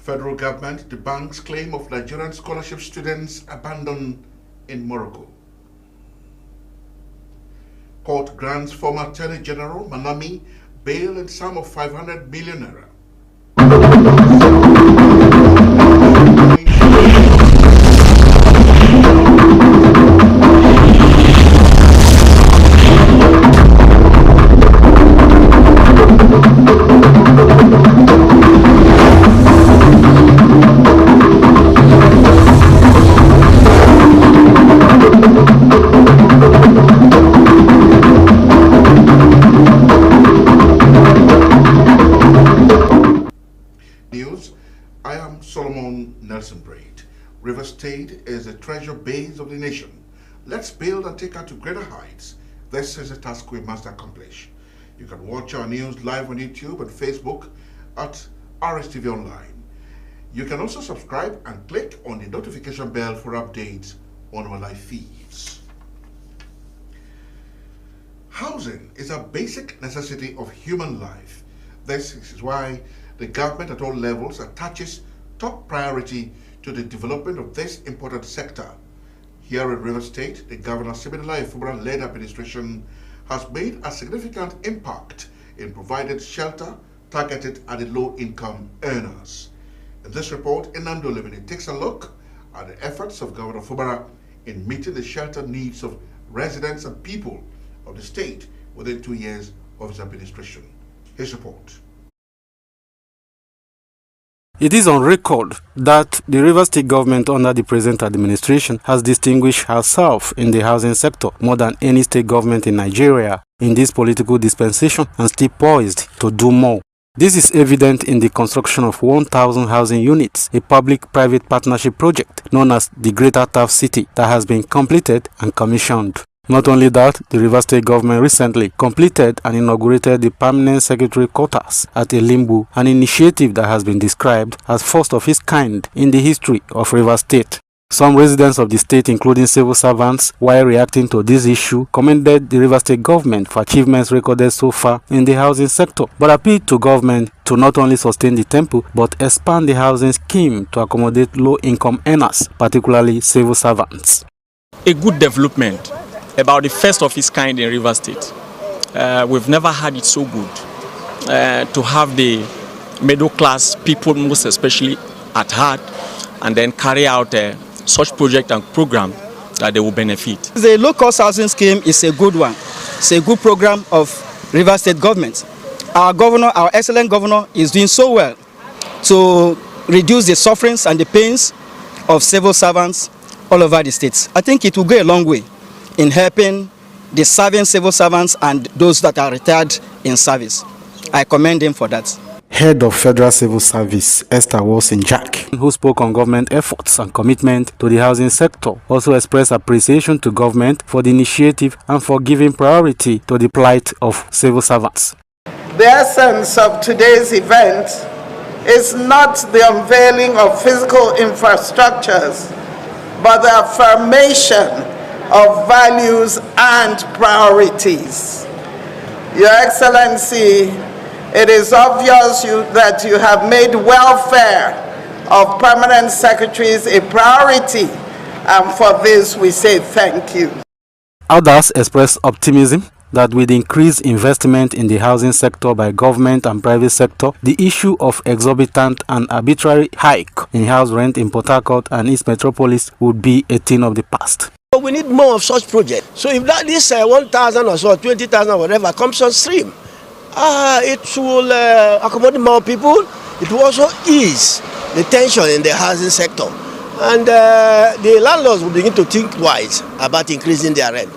Federal government debunks claim of Nigerian scholarship students abandoned in Morocco. Court grants former Attorney General Manami bail in sum of 500 million naira. I am Solomon Nelson Braid. River State is the treasure base of the nation. Let's build and take her to greater heights. This is a task we must accomplish. You can watch our news live on YouTube and Facebook at Rstv Online. You can also subscribe and click on the notification bell for updates on our live feeds. Housing is a basic necessity of human life. This is why the government at all levels attaches top priority to the development of this important sector. Here in River State, the Governor Siminalayi Fubara-led administration has made a significant impact in providing shelter targeted at the low-income earners. In this report, Nnamdi Olumini takes a look at the efforts of Governor Fubara in meeting the shelter needs of residents and people of the state within 2 years of his administration. His report. It is on record that the River State government under the present administration has distinguished herself in the housing sector more than any state government in Nigeria in this political dispensation and still poised to do more. This is evident in the construction of 1,000 housing units, a public-private partnership project known as the Greater Taft City that has been completed and commissioned. Not only that, the River State government recently completed and inaugurated the permanent secretary quarters at Elimbu, an initiative that has been described as first of its kind in the history of River State. Some residents of the state, including civil servants, while reacting to this issue, commended the River State government for achievements recorded so far in the housing sector, but appealed to government to not only sustain the tempo, but expand the housing scheme to accommodate low-income earners, particularly civil servants. A good development, about the first of its kind in River State. We've never had it so good to have the middle class people, most especially at heart, and then carry out such project and program that they will benefit. The low-cost housing scheme is a good one. It's a good program of River State government. Our governor, our excellent governor, is doing so well to reduce the sufferings and the pains of civil servants all over the states. I think it will go a long way in helping the serving civil servants and those that are retired in service. I commend him for that. Head of Federal Civil Service, Esther Wilson-Jack, who spoke on government efforts and commitment to the housing sector, also expressed appreciation to government for the initiative and for giving priority to the plight of civil servants. The essence of today's event is not the unveiling of physical infrastructures, but the affirmation of values and priorities. Your Excellency, it is obvious that you have made welfare of permanent secretaries a priority, and for this we say thank you. Others expressed optimism that with increased investment in the housing sector by government and private sector, the issue of exorbitant and arbitrary hike in house rent in Port Harcourt and East Metropolis would be a thing of the past. We need more of such projects. So if this 1,000 or so, 20,000 or whatever comes on stream, it will accommodate more people. It will also ease the tension in the housing sector. And the landlords will begin to think twice about increasing their rent.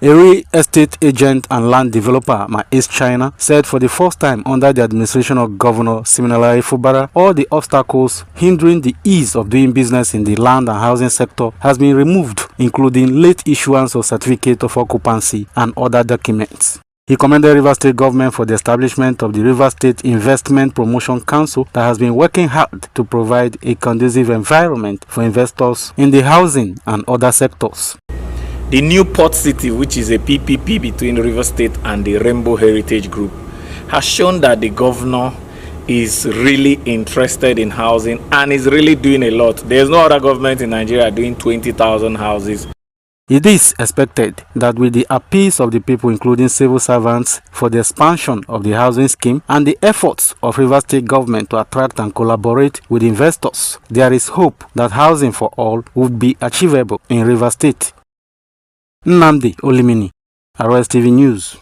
A real estate agent and land developer, East China, said for the first time under the administration of Governor Siminalayi Fubara, all the obstacles hindering the ease of doing business in the land and housing sector has been removed, including late issuance of certificate of occupancy and other documents. He commended River State government for the establishment of the River State Investment Promotion Council that has been working hard to provide a conducive environment for investors in the housing and other sectors. The new Port City, which is a PPP between River State and the Rainbow Heritage Group, has shown that the governor is really interested in housing and is really doing a lot. There's no other government in Nigeria doing 20,000 houses. It is expected that with the appeals of the people, including civil servants, for the expansion of the housing scheme and the efforts of Rivers State government to attract and collaborate with investors, there is hope that housing for all would be achievable in Rivers State. Nnamdi Olimini, Rstv News.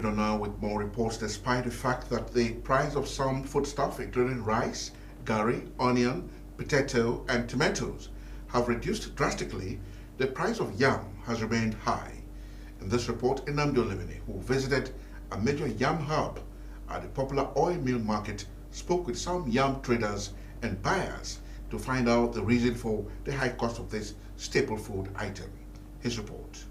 Now with more reports, despite the fact that the price of some foodstuff, including rice, gari, onion, potato, and tomatoes, have reduced drastically, the price of yam has remained high. In this report, Nnamdi Olimini, who visited a major yam hub at the popular oil mill market, spoke with some yam traders and buyers to find out the reason for the high cost of this staple food item. His report.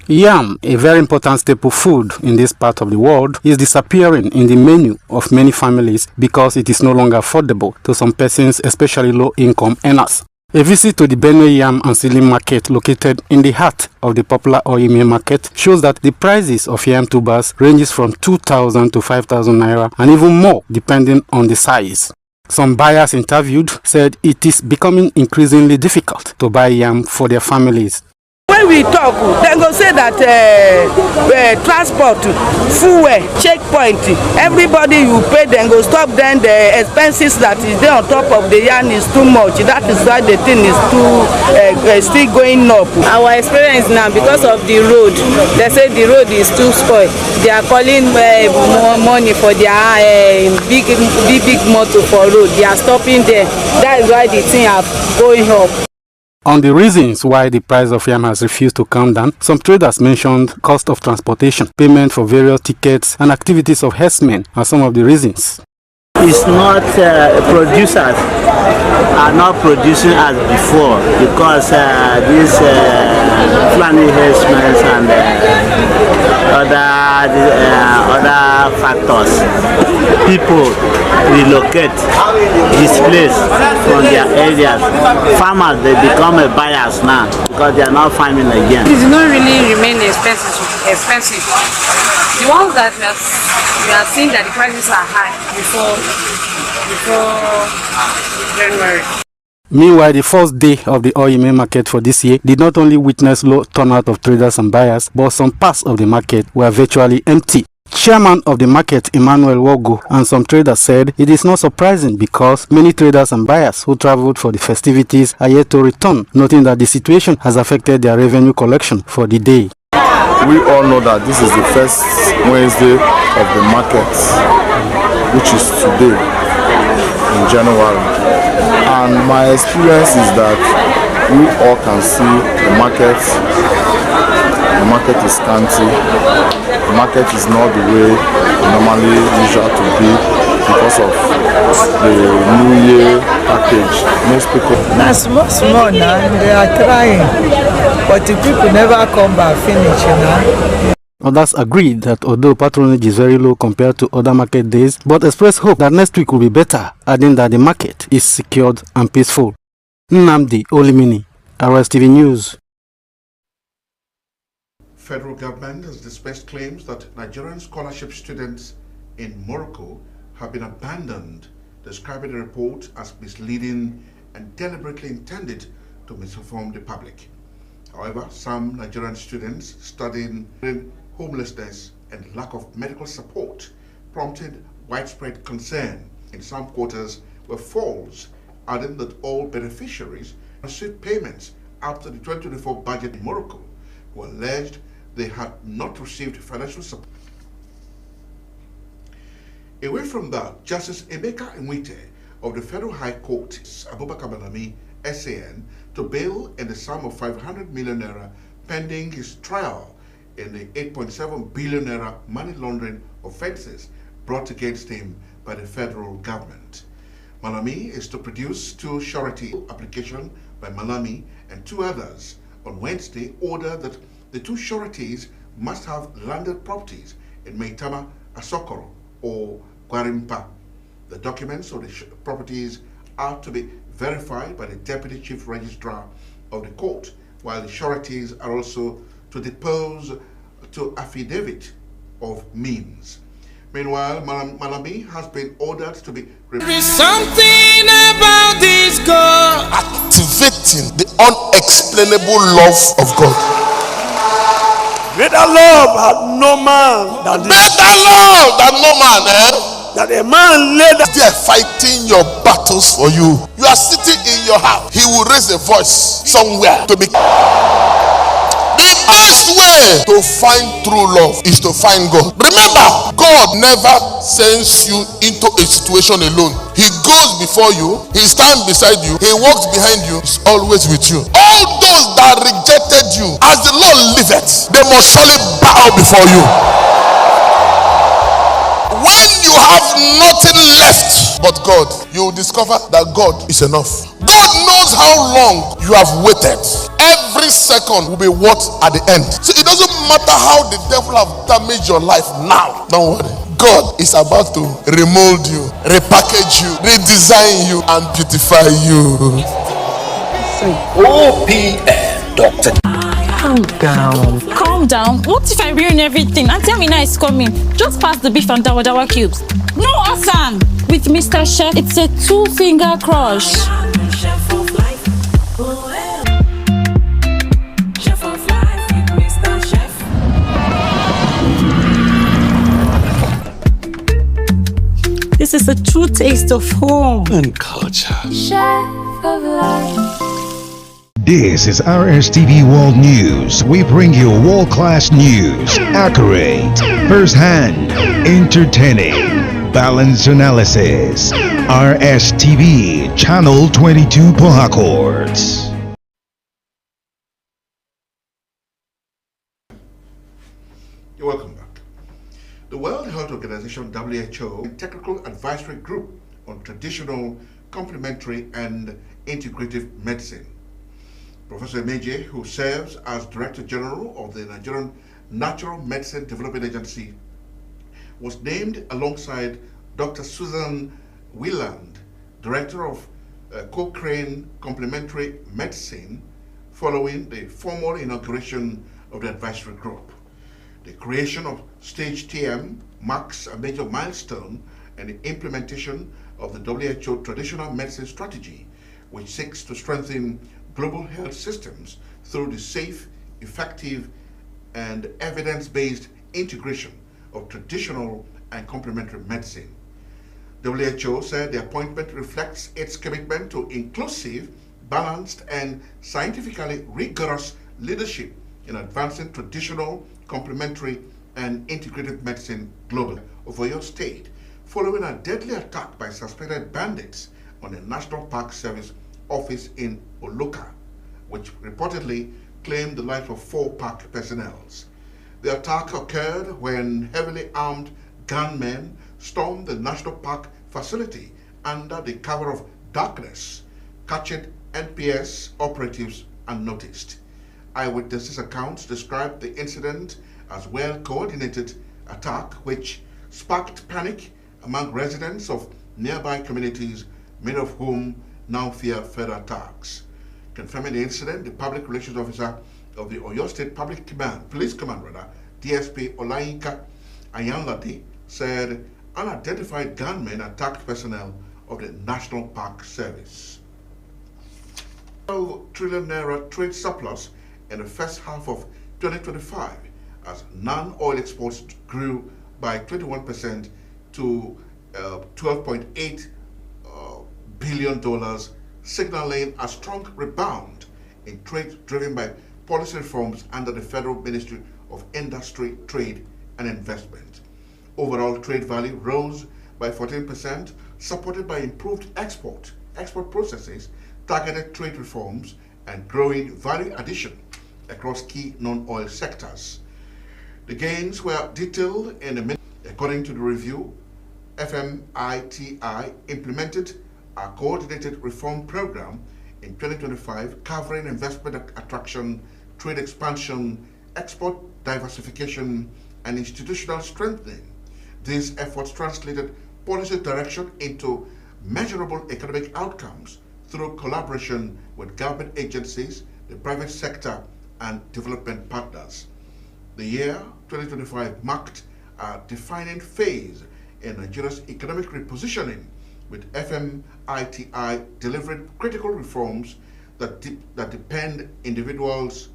Yam, a very important staple food in this part of the world, is disappearing in the menu of many families because it is no longer affordable to some persons, especially low-income earners. A visit to the Benue Yam and Ceiling Market, located in the heart of the popular oil mill market, shows that the prices of yam tubers ranges from 2,000 to 5,000 naira and even more depending on the size. Some buyers interviewed said it is becoming increasingly difficult to buy yam for their families. When we talk, they go say that transport, fuel, checkpoint, everybody you pay, then go stop. Then the expenses that is there on top of the yarn is too much. That is why the thing is still going up. Our experience now, because of the road, they say the road is too spoiled. They are calling more money for their big motor for road. They are stopping there. That is why the thing are going up. On the reasons why the price of yam has refused to come down, some traders mentioned cost of transportation, payment for various tickets, and activities of herdsmen are some of the reasons. It's not producers are not producing as before because these planning herdsmen and other factors. People relocate, displace from their areas. Farmers, they become a buyers now because they are not farming again. It does not really remain expensive. The ones that we are seeing that the prices are high before January. Meanwhile, the first day of the oil mill market for this year did not only witness low turnout of traders and buyers, but some parts of the market were virtually empty. Chairman of the market, Emmanuel Wogo, and some traders said it is not surprising because many traders and buyers who traveled for the festivities are yet to return, noting that the situation has affected their revenue collection for the day. We all know that this is the first Wednesday of the market, which is today in January. And my experience is that we all can see the market is scanty. The market is not the way it normally usual to be because of the New Year package. Most people. Now small now, they are trying, but the people never come back finish, you know. Others agreed that although patronage is very low compared to other market days, but expressed hope that next week will be better, adding that the market is secured and peaceful. Nnamdi Olimini, Rstv News. Federal government has dismissed claims that Nigerian scholarship students in Morocco have been abandoned, describing the report as misleading and deliberately intended to misinform the public. However, some Nigerian students studying in homelessness and lack of medical support prompted widespread concern in some quarters were false, adding that all beneficiaries received payments after the 2024 budget in Morocco, who alleged they had not received financial support. Away from that, Justice Emeka Nwite of the Federal High Court, Abubakar Malami, SAN, to bail in the sum of 500 million naira pending his trial in the 8.7 billion naira money laundering offenses brought against him by the federal government. Malami is to produce two surety applications by Malami and two others on Wednesday, order that the two sureties must have landed properties in Maitama, Asokoro, or Gwarimpa. The documents of the properties are to be verified by the Deputy Chief Registrar of the court, while the sureties are also to depose to affidavit of means. Meanwhile, Malami has been ordered to be there is something about this God activating the unexplainable love of God. Greater love had no man than this. Better love than no man, That a man laid there fighting your battles for you. You are sitting in your house. He will raise a voice somewhere to be. The best way to find true love is to find God. Remember, God never sends you into a situation alone. He goes before you, he stands beside you, he walks behind you, he's always with you. All those that rejected you, as the Lord liveth, they must surely bow before you. When you have nothing left but God, you will discover that God is enough. God knows how long you have waited. Every second will be what at the end. So it doesn't matter how the devil have damaged your life now. Don't worry. God is about to remold you, repackage you, redesign you, and beautify you. OPM Doctor. Calm down. Calm down. What if I ruin everything? Auntie Amina is coming. Just pass the beef and dawa cubes. No, Hassan. With Mr. Chef, it's a 2-finger crush. Chef of life. Chef of life with Mr. Chef. This is a true taste of home and culture. Chef of life. This is Rstv World News. We bring you world-class news, accurate, first-hand, entertaining, balanced analysis. Rstv, Channel 22 Port Harcourt. You're welcome back. The World Health Organization, WHO, Technical Advisory Group on Traditional, Complementary and Integrative Medicine. Professor Meje, who serves as Director General of the Nigerian Natural Medicine Development Agency, was named alongside Dr. Susan Wieland, Director of Cochrane Complementary Medicine, following the formal inauguration of the advisory group. The creation of Stage TM marks a major milestone in the implementation of the WHO Traditional Medicine Strategy, which seeks to strengthen global health systems through the safe, effective, and evidence-based integration of traditional and complementary medicine. WHO said the appointment reflects its commitment to inclusive, balanced, and scientifically rigorous leadership in advancing traditional, complementary, and integrative medicine globally. Of Oyo State, following a deadly attack by suspected bandits on the National Park Service office in Oloka, which reportedly claimed the life of 4 park personnel. The attack occurred when heavily armed gunmen stormed the national park facility under the cover of darkness, catching NPS operatives unnoticed. Eyewitnesses' accounts described the incident as well-coordinated attack which sparked panic among residents of nearby communities, many of whom now fear further attacks. Confirming the incident, the public relations officer of the Oyo State Police Command, DSP Olayinka Ayanlade, said unidentified gunmen attacked personnel of the National Park Service. $12 trillion trade surplus in the first half of 2025 as non-oil exports grew by 21% to $12.8 billion, signaling a strong rebound in trade driven by policy reforms under the Federal Ministry of Industry, Trade and Investment. Overall trade value rose by 14%, supported by improved export processes, targeted trade reforms, and growing value addition across key non-oil sectors. The gains were detailed in a minute. According to the review, FMITI implemented a coordinated reform program in 2025 covering investment attraction, trade expansion, export diversification, and institutional strengthening. These efforts translated policy direction into measurable economic outcomes through collaboration with government agencies, the private sector, and development partners. The year 2025 marked a defining phase in Nigeria's economic repositioning, with FMITI delivering critical reforms that deepen individuals'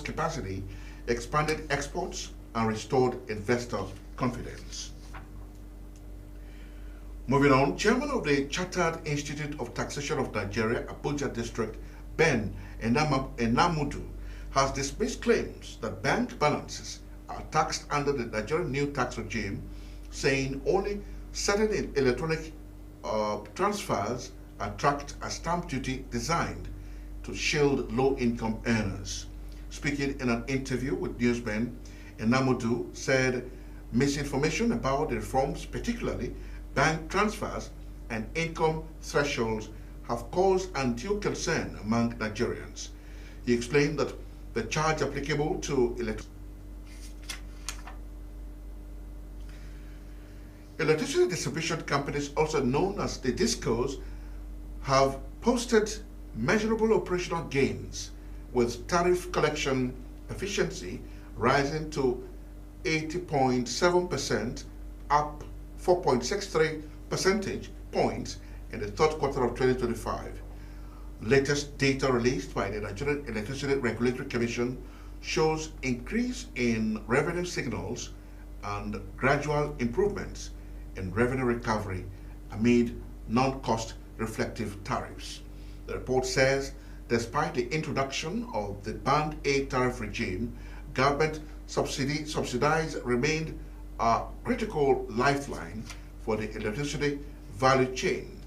capacity, expanded exports, and restored investor confidence. Moving on, Chairman of the Chartered Institute of Taxation of Nigeria, Abuja District, Ben Enamudu, has dismissed claims that bank balances are taxed under the Nigerian new tax regime, saying only certain electronic transfers attract a stamp duty designed to shield low-income earners. Speaking in an interview with newsmen, Enamudu said misinformation about the reforms, particularly bank transfers and income thresholds, have caused undue concern among Nigerians. He explained that the charge applicable to electricity distribution companies, also known as the DISCOs, have posted measurable operational gains, with tariff collection efficiency rising to 80.7%, up 4.63 percentage points in the third quarter of 2025. Latest data released by the Nigerian Electricity Regulatory Commission shows increase in revenue signals and gradual improvements in revenue recovery amid non-cost reflective tariffs. The report says, despite the introduction of the Band A tariff regime, government subsidies remained a critical lifeline for the electricity value chain,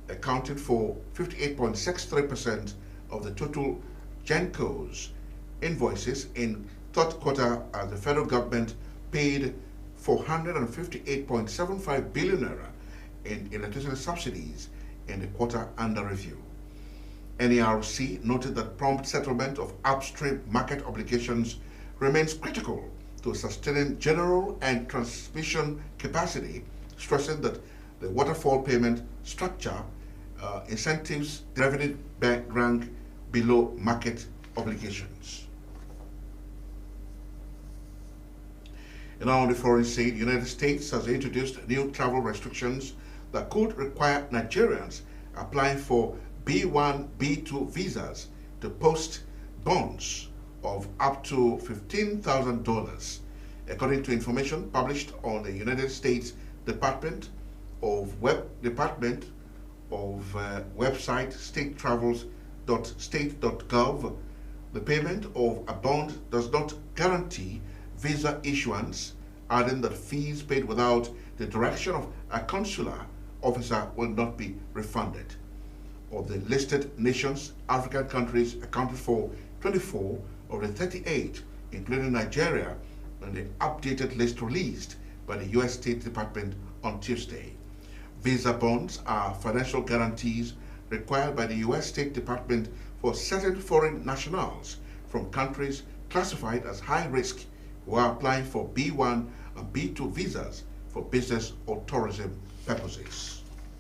accounting for 58.63% of the total GENCO's invoices in third quarter, as the federal government paid 458.75 billion naira in electricity subsidies in the quarter under review. NERC noted that prompt settlement of upstream market obligations remains critical to sustaining general and transmission capacity, stressing that the waterfall payment structure incentives revenue rank below market obligations. And now on the foreign scene, the United States has introduced new travel restrictions that could require Nigerians applying for B1, B2 visas to post bonds of up to $15,000, according to information published on the United States Department of website statetravels.state.gov. The payment of a bond does not guarantee visa issuance, adding that fees paid without the direction of a consular officer will not be refunded. Of the listed nations, African countries accounted for 24 of the 38, including Nigeria, on the updated list released by the U.S. State Department on Tuesday. Visa bonds are financial guarantees required by the U.S. State Department for certain foreign nationals from countries classified as high risk who are applying for B1 and B2 visas for business or tourism purposes.